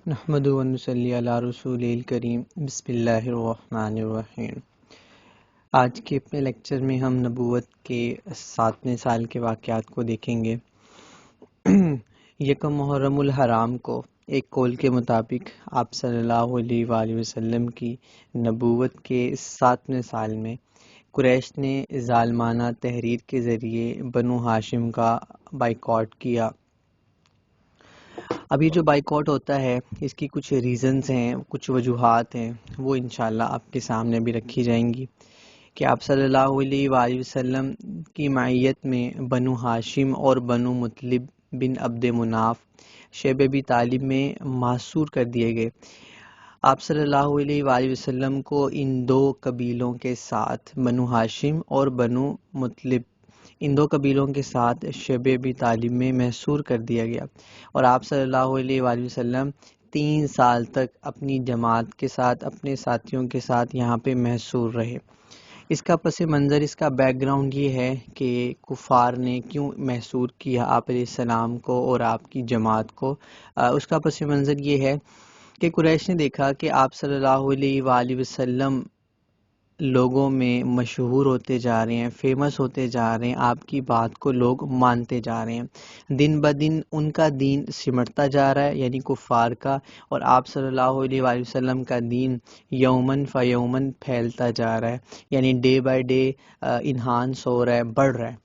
نحمدہ و نصلی علی رسول الکریم بسم اللہ الرحمن الرحیم۔ آج کے اپنے لیکچر میں ہم نبوت کے 7ویں سال کے واقعات کو دیکھیں گے۔ یکم محرم الحرام کو ایک قول کے مطابق آپ صلی اللہ علیہ وآلہ وسلم کی نبوت کے 7ویں سال میں قریش نے ظالمانہ تحریر کے ذریعے بنو ہاشم کا بائیکاٹ کیا۔ اب یہ جو بائیکاٹ ہوتا ہے اس کی کچھ ریزنز ہیں، کچھ وجوہات ہیں، وہ انشاءاللہ آپ کے سامنے بھی رکھی جائیں گی کہ آپ صلی اللہ علیہ وآلہ وسلم کی معیت میں بنو ہاشم اور بنو مطلب بن عبد مناف شیبہ ابی طالب میں محصور کر دیے گئے۔ آپ صلی اللہ علیہ وآلہ وسلم کو ان دو قبیلوں کے ساتھ بنو ہاشم اور بنو مطلب ان دو قبیلوں کے ساتھ شیبہ ابی طالب میں محصور کر دیا گیا، اور آپ صلی اللہ علیہ وآلہ وسلم 3 سال تک اپنی جماعت کے ساتھ اپنے ساتھیوں کے ساتھ یہاں پہ محصور رہے۔ اس کا پس منظر، اس کا بیک گراؤنڈ یہ ہے کہ کفار نے کیوں محصور کیا آپ علیہ السلام کو اور آپ کی جماعت کو۔ اس کا پس منظر یہ ہے کہ قریش نے دیکھا کہ آپ صلی اللہ علیہ وآلہ وسلم لوگوں میں مشہور ہوتے جا رہے ہیں، فیمس ہوتے جا رہے ہیں، آپ کی بات کو لوگ مانتے جا رہے ہیں، دن بدن ان کا دین سمٹتا جا رہا ہے، یعنی کفار کا، اور آپ صلی اللہ علیہ وآلہ وسلم کا دین یومن فیومن پھیلتا جا رہا ہے، یعنی ڈے بائی ڈے انہانس ہو رہا ہے، بڑھ رہا ہے۔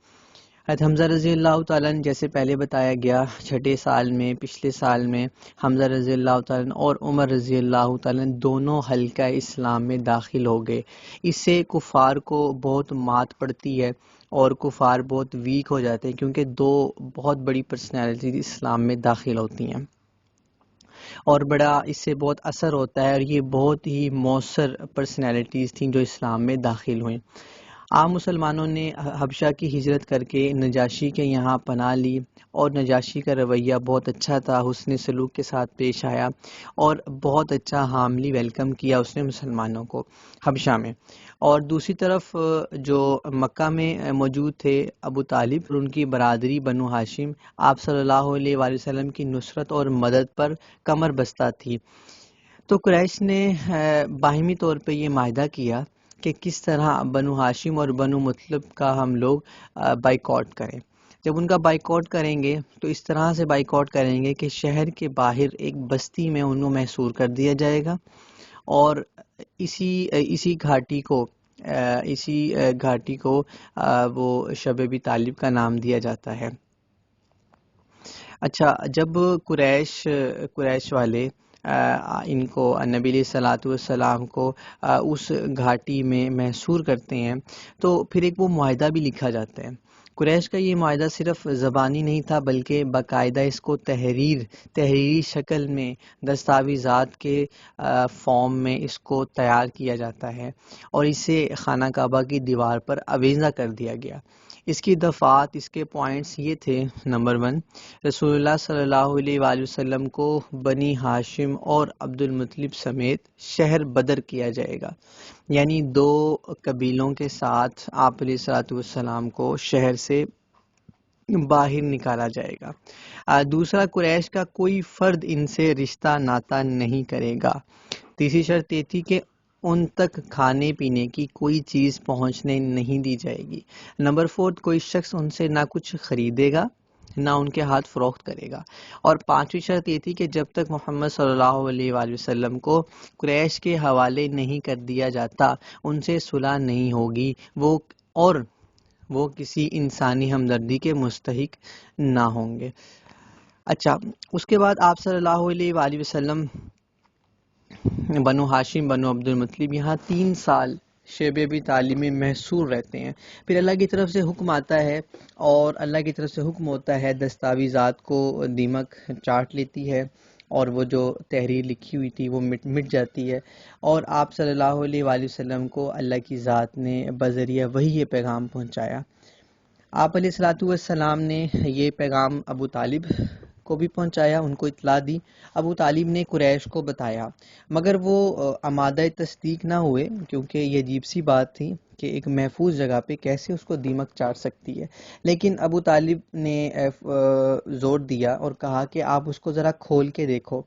حضرت حمزہ رضی اللہ تعالیٰ عنہ، جیسے پہلے بتایا گیا، 6 سال میں، پچھلے سال میں حمزہ رضی اللہ تعالیٰ عنہ اور عمر رضی اللہ تعالیٰ عنہ دونوں حلقہ اسلام میں داخل ہو گئے۔ اس سے کفار کو بہت مات پڑتی ہے اور کفار بہت ویک ہو جاتے ہیں، کیونکہ دو بہت بڑی پرسنالٹیز اسلام میں داخل ہوتی ہیں اور بڑا اس سے بہت اثر ہوتا ہے، اور یہ بہت ہی مؤثر پرسنالٹیز تھیں جو اسلام میں داخل ہوئیں۔ عام مسلمانوں نے حبشہ کی ہجرت کر کے نجاشی کے یہاں پناہ لی، اور نجاشی کا رویہ بہت اچھا تھا، حسن سلوک کے ساتھ پیش آیا اور بہت اچھا حاملی ویلکم کیا اس نے مسلمانوں کو حبشہ میں۔ اور دوسری طرف جو مکہ میں موجود تھے ابو طالب اور ان کی برادری بنو ہاشم، آپ صلی اللہ علیہ وآلہ وسلم کی نصرت اور مدد پر کمر بستہ تھی۔ تو قریش نے باہمی طور پہ یہ معاہدہ کیا کہ کس طرح بنو ہاشم اور بنو مطلب کا ہم لوگ بائیکاٹ کریں۔ جب ان کا بائیکاٹ کریں گے تو اس طرح سے بائیکاٹ کریں گے کہ شہر کے باہر ایک بستی میں انہوں محصور کر دیا جائے گا، اور اسی گھاٹی کو وہ شیبہ ابی طالب کا نام دیا جاتا ہے۔ اچھا، جب قریش والے ان کو نبی علیہ الصلوۃ والسلام کو اس گھاٹی میں محصور کرتے ہیں تو پھر ایک وہ معاہدہ بھی لکھا جاتا ہے۔ قریش کا یہ معاہدہ صرف زبانی نہیں تھا بلکہ باقاعدہ اس کو تحریری شکل میں دستاویزات کے فارم میں اس کو تیار کیا جاتا ہے، اور اسے خانہ کعبہ کی دیوار پر آویزاں کر دیا گیا۔ اس کی دفعات، اس کے پوائنٹس یہ تھے: نمبر 1، رسول اللہ صلی اللہ علیہ وآلہ وسلم کو بنی ہاشم اور عبد المطلب سمیت شہر بدر کیا جائے گا، یعنی 2 قبیلوں کے ساتھ آپ علیہ الصلوۃ والسلام کو شہر سے باہر نکالا جائے گا۔ دوسرا، قریش کا کوئی فرد ان سے رشتہ ناتا نہیں کرے گا۔ تیسری شرط یہ تھی کہ ان تک کھانے پینے کی کوئی چیز پہنچنے نہیں دی جائے گی۔ نمبر 4، کوئی شخص ان سے نہ کچھ خریدے گا نہ ان کے ہاتھ فروخت کرے گا۔ اور 5ویں شرط یہ تھی کہ جب تک محمد صلی اللہ علیہ وآلہ وسلم کو قریش کے حوالے نہیں کر دیا جاتا ان سے صلح نہیں ہوگی، وہ کسی انسانی ہمدردی کے مستحق نہ ہوں گے۔ اچھا، اس کے بعد آپ صلی اللہ علیہ وآلہ وسلم بنو ہاشم بنو عبد المطلب یہاں 3 سال شیبہ ابی طالب میں محصور رہتے ہیں۔ پھر اللہ کی طرف سے حکم آتا ہے، اور اللہ کی طرف سے حکم ہوتا ہے، دستاویزات کو دیمک چاٹ لیتی ہے اور وہ جو تحریر لکھی ہوئی تھی وہ مٹ جاتی ہے، اور آپ صلی اللہ علیہ وآلہ وسلم کو اللہ کی ذات نے بذریعہ وحی یہ پیغام پہنچایا۔ آپ علیہ الصلوۃ والسلام نے یہ پیغام ابو طالب کو بھی پہنچایا، ان کو اطلاع دی۔ ابو طالب نے قریش کو بتایا، مگر وہ آمادہ تصدیق نہ ہوئے، کیونکہ یہ عجیب سی بات تھی کہ ایک محفوظ جگہ پہ کیسے اس کو دیمک چاٹ سکتی ہے، لیکن ابو طالب نے زور دیا اور کہا کہ آپ اس کو ذرا کھول کے دیکھو،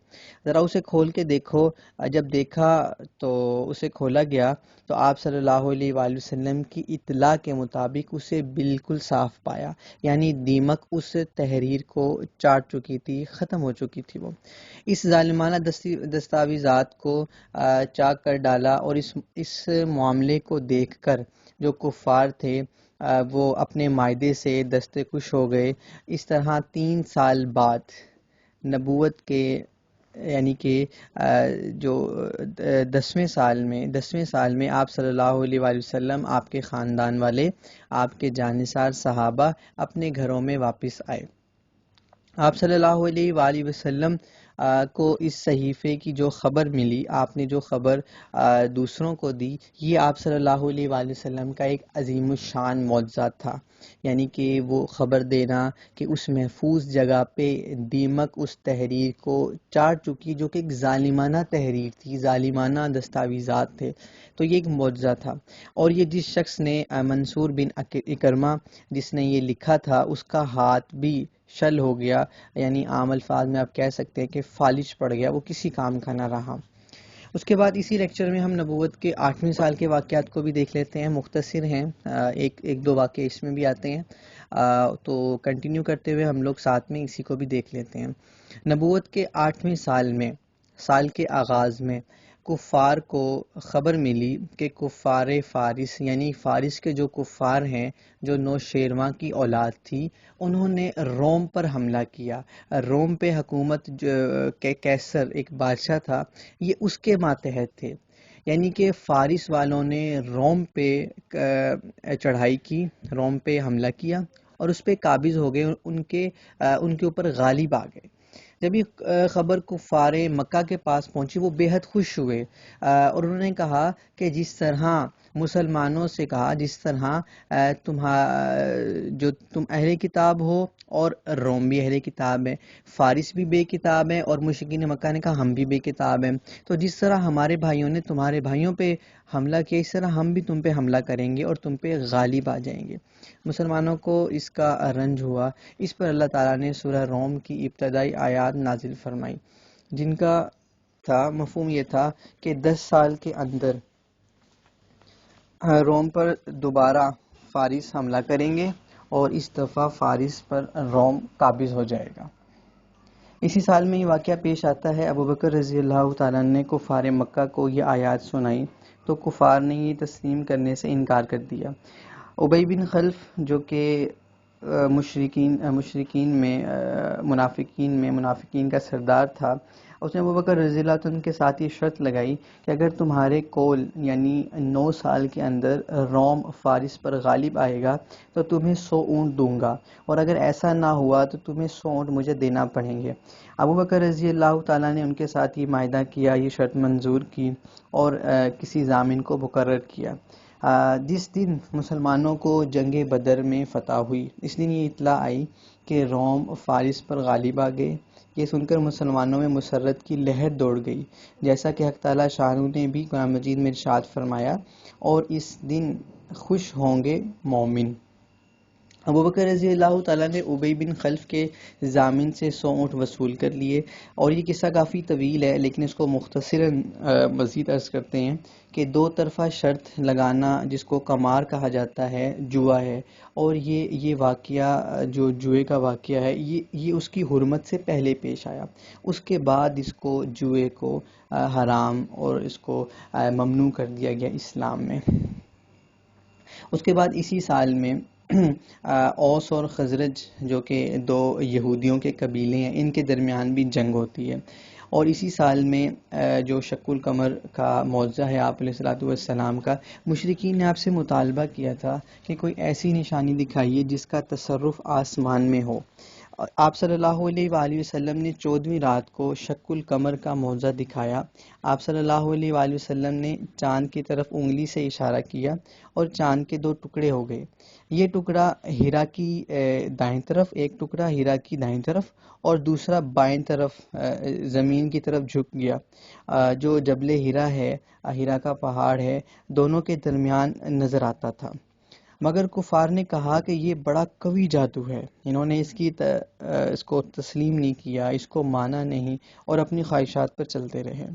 ذرا اسے کھول کے دیکھو۔ جب دیکھا تو اسے کھولا گیا تو آپ صلی اللہ علیہ وآلہ وسلم کی اطلاع کے مطابق اسے بالکل صاف پایا، یعنی دیمک اس تحریر کو چاٹ چکی تھی، ختم ہو چکی تھی وہ۔ اس ظالمانہ دستاویزات کو چاک کر ڈالا، اور اس معاملے کو دیکھ کر جو کفار تھے وہ اپنے معاہدے سے دستے کش ہو گئے۔ اس طرح 3 سال بعد نبوت کے، یعنی کہ جو 10ویں سال میں آپ صلی اللہ علیہ وآلہ وسلم، آپ کے خاندان والے، آپ کے جانثار صحابہ اپنے گھروں میں واپس آئے۔ آپ صلی اللہ علیہ وآلہ وسلم کو اس صحیفے کی جو خبر ملی، آپ نے جو خبر دوسروں کو دی، یہ آپ صلی اللہ علیہ وآلہ وسلم کا ایک عظیم الشان معجزہ تھا، یعنی کہ وہ خبر دینا کہ اس محفوظ جگہ پہ دیمک اس تحریر کو چاٹ چکی، جو کہ ایک ظالمانہ تحریر تھی، ظالمانہ دستاویزات تھے، تو یہ ایک معجزہ تھا۔ اور یہ جس شخص نے، منصور بن اکرمہ، جس نے یہ لکھا تھا، اس کا ہاتھ بھی شل ہو گیا، یعنی عام الفاظ میں آپ کہہ سکتے ہیں کہ فالج پڑ گیا، وہ کسی کام کا نہ رہا۔ اس کے بعد اسی لیکچر میں ہم نبوت کے 8ویں سال کے واقعات کو بھی دیکھ لیتے ہیں، مختصر ہیں، ایک دو واقعے اس میں بھی آتے ہیں، تو کنٹینیو کرتے ہوئے ہم لوگ ساتھ میں اسی کو بھی دیکھ لیتے ہیں۔ نبوت کے 8ویں سال میں، سال کے آغاز میں، کفار کو خبر ملی کہ کفار فارس، یعنی فارس کے جو کفار ہیں، جو نوشیروان کی اولاد تھی، انہوں نے روم پر حملہ کیا۔ روم پہ حکومت کیسر ایک بادشاہ تھا، یہ اس کے ماتحت تھے، یعنی کہ فارس والوں نے روم پہ چڑھائی کی، روم پہ حملہ کیا اور اس پہ قابض ہو گئے، ان کے اوپر غالب آ گئے۔ جب یہ خبر کفار مکہ کے پاس پہنچی، وہ بے حد خوش ہوئے، اور انہوں نے کہا کہ جس طرح مسلمانوں سے کہا، جس طرح جو تم اہل کتاب ہو اور روم بھی اہل کتاب ہے، فارس بھی بے کتاب ہے، اور مشرکین مکہ نے کہا ہم بھی بے کتاب ہیں، تو جس طرح ہمارے بھائیوں نے تمہارے بھائیوں پہ حملہ کیا، اس طرح ہم بھی تم پہ حملہ کریں گے اور تم پہ غالب آ جائیں گے۔ مسلمانوں کو اس کا رنج ہوا۔ اس پر اللہ تعالیٰ نے سورہ روم کی ابتدائی آیات نازل فرمائی، جن کا مفہوم یہ تھا کہ 10 سال کے اندر روم پر دوبارہ فارس حملہ کریں گے، اور اس دفعہ فارس پر روم قابض ہو جائے گا۔ اسی سال میں یہ واقعہ پیش آتا ہے، ابوبکر رضی اللہ تعالیٰ نے کفار مکہ کو یہ آیات سنائی تو کفار نے یہ تسلیم کرنے سے انکار کر دیا۔ ابی بن خلف، جو کہ منافقین کا سردار تھا، اس نے ابوبکر رضی اللہ عنہ کے ساتھ یہ شرط لگائی کہ اگر تمہارے کول، یعنی 9 سال کے اندر روم فارس پر غالب آئے گا تو تمہیں 100 اونٹ دوں گا، اور اگر ایسا نہ ہوا تو تمہیں 100 اونٹ مجھے دینا پڑیں گے۔ ابوبکر رضی اللہ تعالیٰ نے ان کے ساتھ یہ معاہدہ کیا، یہ شرط منظور کی، اور کسی ضامن کو مقرر کیا۔ جس دن مسلمانوں کو جنگ بدر میں فتح ہوئی، اس دن یہ اطلاع آئی کہ روم فارس پر غالب آ گئے۔ یہ سن کر مسلمانوں میں مسرت کی لہر دوڑ گئی، جیسا کہ حق تعالیٰ شاہ نے بھی قرآن مجید میں ارشاد فرمایا، اور اس دن خوش ہوں گے مومن۔ ابوبکر رضی اللہ تعالیٰ نے ابی بن خلف کے ضامن سے 100 اونٹ وصول کر لیے، اور یہ قصہ کافی طویل ہے، لیکن اس کو مختصراً مزید عرض کرتے ہیں کہ 2 طرفہ شرط لگانا، جس کو قمار کہا جاتا ہے، جوا ہے، اور یہ واقعہ جو جوئے کا واقعہ ہے، یہ اس کی حرمت سے پہلے پیش آیا، اس کے بعد اس کو جوئے کو حرام اور اس کو ممنوع کر دیا گیا اسلام میں۔ اس کے بعد اسی سال میں اوس اور خزرج، جو کہ 2 یہودیوں کے قبیلے ہیں، ان کے درمیان بھی جنگ ہوتی ہے، اور اسی سال میں جو شق القمر کا معجزہ ہے آپ علیہ الصلوۃ والسلام کا، مشرکین نے آپ سے مطالبہ کیا تھا کہ کوئی ایسی نشانی دکھائیے جس کا تصرف آسمان میں ہو، آپ صلی اللہ علیہ وآلہ وسلم نے 14ویں رات کو شق القمر کا معجزہ دکھایا۔ آپ صلی اللہ علیہ وآلہ وسلم نے چاند کی طرف انگلی سے اشارہ کیا اور چاند کے 2 ٹکڑے ہو گئے۔ یہ ٹکڑا ہیرا کی دائیں طرف، ایک ٹکڑا ہیرا کی دائیں طرف اور دوسرا بائیں طرف زمین کی طرف جھک گیا۔ جو جبل ہیرا ہے، ہیرا کا پہاڑ ہے، دونوں کے درمیان نظر آتا تھا۔ مگر کفار نے کہا کہ یہ بڑا قوی جادو ہے، انہوں نے اس کو تسلیم نہیں کیا، اس کو مانا نہیں اور اپنی خواہشات پر چلتے رہے۔